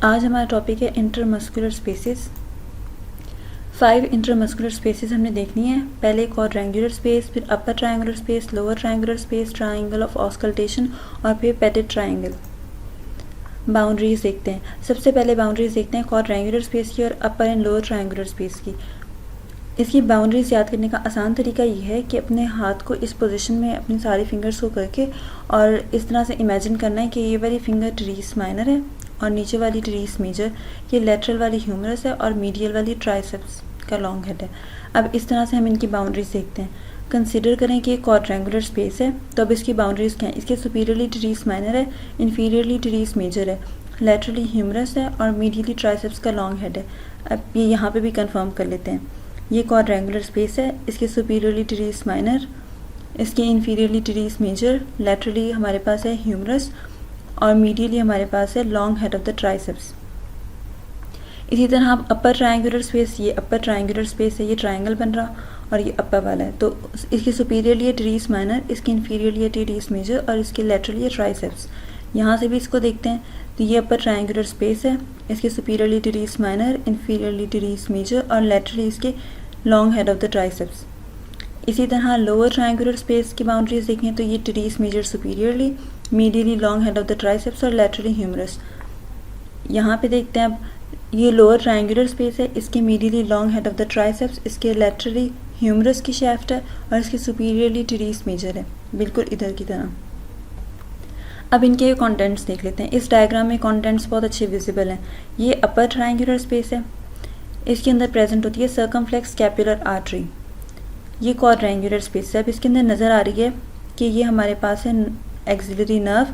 आज हमारा टॉपिक है इंटरमस्कुलर स्पेसेस। 5 इंटरमस्कुलर स्पेसेस हमने देखनी है। पहले क्वाड्रेंगुलर स्पेस, फिर upper triangular space, lower triangular space, triangle of auscultation और फिर पेटेड ट्रायंगल। बाउंड्रीज देखते हैं। सबसे पहले बाउंड्रीज देखते हैं क्वाड्रेंगुलर स्पेस की और अपर एंड लोअर ट्रायंगुलर स्पेस की। इसकी बाउंड्रीज याद करने का आसान तरीका ये है कि अपने हाथ को इस पोजीशन में अपनी सारी फिंगर्स को करके और इस तरह से इमेजिन करना है कि ये वाली फिंगर टेरेस माइनर है और नीचे वाली टेरेस मेजर, ये लेटरल वाली ह्यूमरस है और मीडियल वाली ट्राइसेप्स का लॉन्ग हेड है। अब इस तरह से हम इनकी बाउंड्रीज देखते हैं। कंसिडर करें कि क्वाड्रेंगुलर स्पेस है, तो अब इसकी बाउंड्रीज क्या है? इसके सुपीरियरली टेरेस माइनर है, इन्फीरियरली टेरेस मेजर है, लेटरली ह्यूमरस है और मीडियली ट्राइसेप्स का लॉन्ग हेड है। अब ये यहाँ पे भी कंफर्म कर लेते हैं। ये क्वाड्रेंगुलर स्पेस है, इसके सुपीरियरली टेरेस माइनर, इसके इन्फीरियरली टेरेस मेजर, लेटरली हमारे पास है ह्यूमरस और मीडियली हमारे पास है long head of the triceps. इसी तरह आप अपर ट्रायंगुलर स्पेस, ये अपर ट्रायंगुलर स्पेस है, ये ट्रायंगल बन रहा और ये अपर वाला है, तो इसकी सुपीरियरली है टेरेस माइनर, इसकी इन्फीरियरली है टेरेस मेजर और इसके लेटरली है ट्राइसेप्स। यहाँ से भी इसको देखते हैं, तो ये अपर ट्रायंगुलर स्पेस है, इसके superiorly teres minor, inferiorly teres major और लेटरली इसके long head of the triceps. इसी तरह लोअर ट्रायंगुलर स्पेस की बाउंड्रीज देखें तो ये teres major superiorly, medially long head of the triceps और लेटरली ह्यूमरस। यहाँ पे देखते हैं अब, ये लोअर ट्रायंगुलर स्पेस है, इसके medially long head of the triceps, इसके लेटरली ह्यूमरस की शेफ्ट है और इसके सुपीरियरली टेरेस मेजर है, बिल्कुल इधर की तरह। अब इनके कंटेंट्स देख लेते हैं। इस डायग्राम में कंटेंट्स बहुत अच्छे विजिबल हैं। ये अपर ट्रायंगुलर स्पेस है, इसके अंदर प्रेजेंट होती है सर्कमफ्लेक्स स्कैपुलर आर्टरी। ये क्वाड्रेंगुलर स्पेस है। अब इसके अंदर नज़र आ रही है कि ये हमारे पास है एक्सिलरी नर्व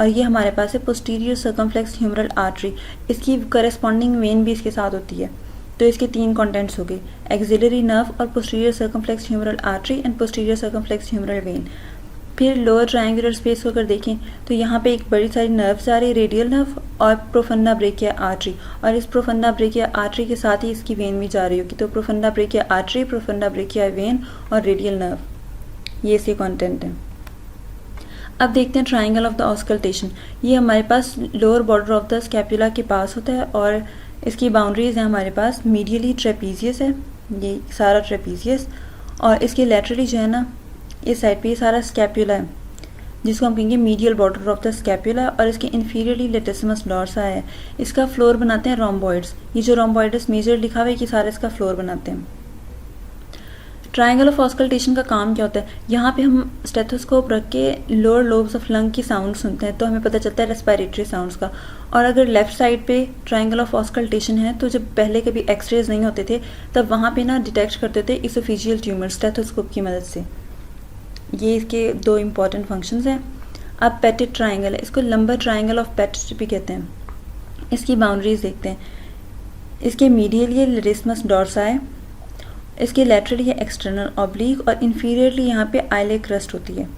और ये हमारे पास है पोस्टीरियर सर्कमफ्लेक्स ह्यूमरल आर्टरी। इसकी करस्पॉन्डिंग वेन भी इसके साथ होती है। तो इसके 3 कंटेंट्स हो गए, एक्सिलरी नर्व और posterior circumflex humeral artery and posterior circumflex humeral vein. फिर लोअर ट्रायंगुलर स्पेस को अगर देखें तो यहाँ पे एक बड़ी सारी नर्व्स आ रही, रेडियल नर्व और प्रोफंडा ब्रेकिया आर्टरी, और इस प्रोफंडा ब्रेकिया आर्टरी के साथ ही इसकी वेन भी जा रही होगी। तो profunda brachia artery, profunda brachia when और रेडियल नर्व, ये इसके कंटेंट है। अब देखते हैं ट्रायंगल ऑफ द ऑस्कल्टेशन। ये हमारे पास lower border of the scapula के पास होता है और इसकी बाउंड्रीज हैं हमारे पास मीडियली ट्रेपीजियस है, ये सारा ट्रेपीजियस, और इसके लेटरली जो है ना इस साइड पे ये सारा स्कैपुला है, जिसको हम कहेंगे medial border of the scapula, और इसके इन्फीरियरली लेटिसिमस डॉर्सा है। इसका फ्लोर बनाते हैं रोम्बॉइड्स। ये जो रोम्बॉइडस मेजर लिखा हुआ है कि सारा इसका फ्लोर बनाते हैं। ट्रायंगल ऑफ ऑस्कल्टेशन का काम क्या होता है? यहाँ पे हम स्टेथोस्कोप रख के लोअर लोब्स ऑफ लंग की साउंड सुनते हैं, तो हमें पता चलता है रेस्पिरेटरी साउंड्स का। और अगर लेफ्ट साइड पे ट्रायंगल ऑफ ऑस्कल्टेशन है तो जब पहले कभी एक्सरेज नहीं होते थे तब वहाँ पे ना डिटेक्ट करते थे इसोफेजियल ट्यूमर स्टेथोस्कोप की मदद से। ये इसके 2 इम्पॉर्टेंट फंक्शंस हैं। अब पेटेड ट्रायंगल है, इसको लंबर ट्रायंगल ऑफ पेटेड भी कहते हैं। इसकी बाउंड्रीज देखते हैं। इसके मीडियली ये लेटिसिमस डॉर्सा है, इसके लेटरली है एक्सटर्नल ऑब्लिक और इन्फीरियरली यहाँ पे आइले क्रस्ट होती है।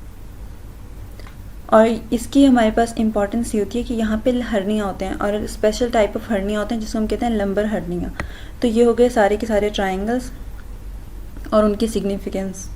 और इसकी हमारे पास इंपॉर्टेंस ये होती है कि यहाँ पे हर्निया होते हैं और स्पेशल टाइप ऑफ हर्निया होते हैं जिसको हम कहते हैं लंबर हर्निया। तो ये हो गए सारे के सारे ट्रायंगल्स और उनकी सिग्निफिकेंस।